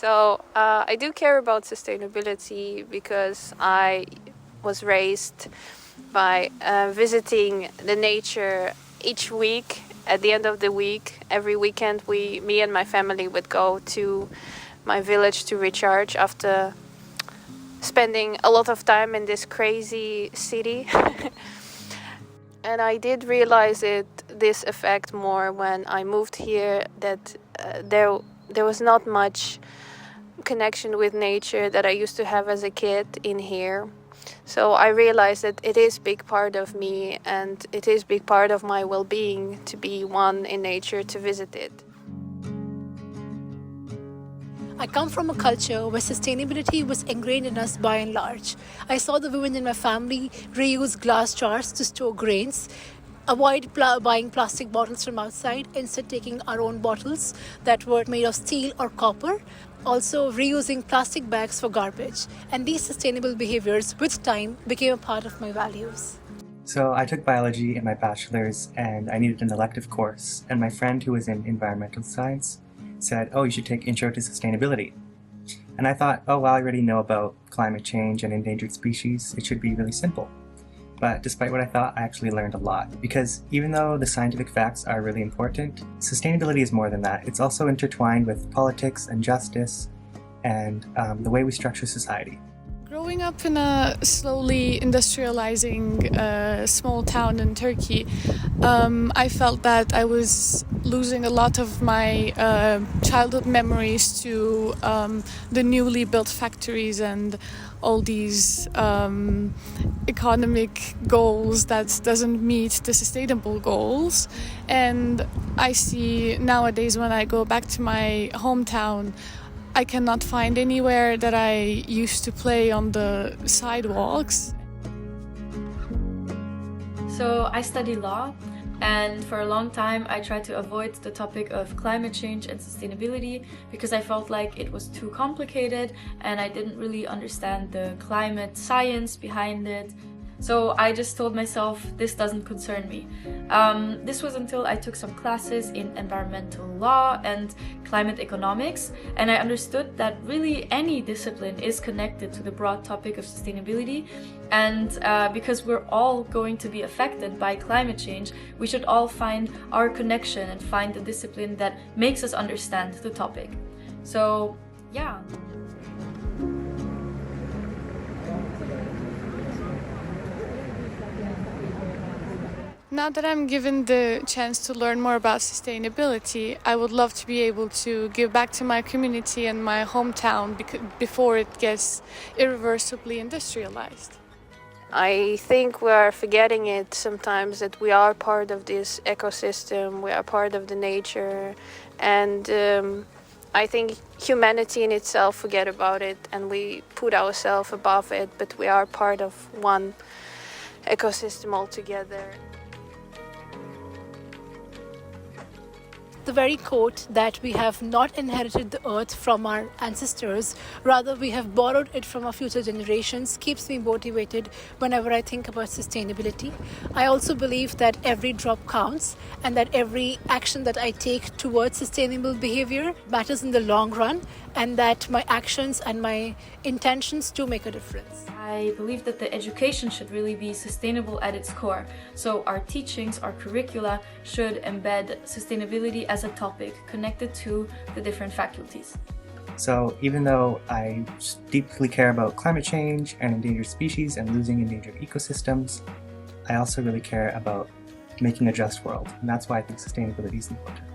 So I do care about sustainability because I was raised by visiting the nature each week. At the end of the week, every weekend, me and my family would go to my village to recharge after spending a lot of time in this crazy city. And I did realize this effect more when I moved here, that there was not much connection with nature that I used to have as a kid in here. So I realized that it is a big part of me, and it is a big part of my well-being to be one in nature, to visit it. I come from a culture where sustainability was ingrained in us by and large. I saw the women in my family reuse glass jars to store grains, avoid buying plastic bottles from outside, instead taking our own bottles that were made of steel or copper, also reusing plastic bags for garbage. And these sustainable behaviors, with time, became a part of my values. So I took biology in my bachelor's and I needed an elective course, and my friend who was in environmental science said, "Oh, you should take Intro to Sustainability." And I thought, oh, well, I already know about climate change and endangered species. It should be really simple. But despite what I thought, I actually learned a lot. Because even though the scientific facts are really important, sustainability is more than that. It's also intertwined with politics and justice and the way we structure society. Growing up in a slowly industrializing small town in Turkey, I felt that I was losing a lot of my childhood memories to the newly built factories and all these economic goals that doesn't meet the sustainable goals. And I see nowadays when I go back to my hometown, I cannot find anywhere that I used to play on the sidewalks. So I study law, and for a long time I tried to avoid the topic of climate change and sustainability because I felt like it was too complicated and I didn't really understand the climate science behind it. So I just told myself, this doesn't concern me. This was until I took some classes in environmental law and climate economics, and I understood that really any discipline is connected to the broad topic of sustainability. And because we're all going to be affected by climate change, we should all find our connection and find the discipline that makes us understand the topic. So, yeah. Now that I'm given the chance to learn more about sustainability, I would love to be able to give back to my community and my hometown before it gets irreversibly industrialized. I think we are forgetting it sometimes, that we are part of this ecosystem, we are part of the nature, and I think humanity in itself forget about it and we put ourselves above it, but we are part of one ecosystem altogether. The very quote that we have not inherited the earth from our ancestors, rather we have borrowed it from our future generations, keeps me motivated whenever I think about sustainability. I also believe that every drop counts and that every action that I take towards sustainable behavior matters in the long run, and that my actions and my intentions do make a difference. I believe that the education should really be sustainable at its core. So our teachings, our curricula should embed sustainability as a topic connected to the different faculties. So even though I deeply care about climate change and endangered species and losing endangered ecosystems, I also really care about making a just world. And that's why I think sustainability is important.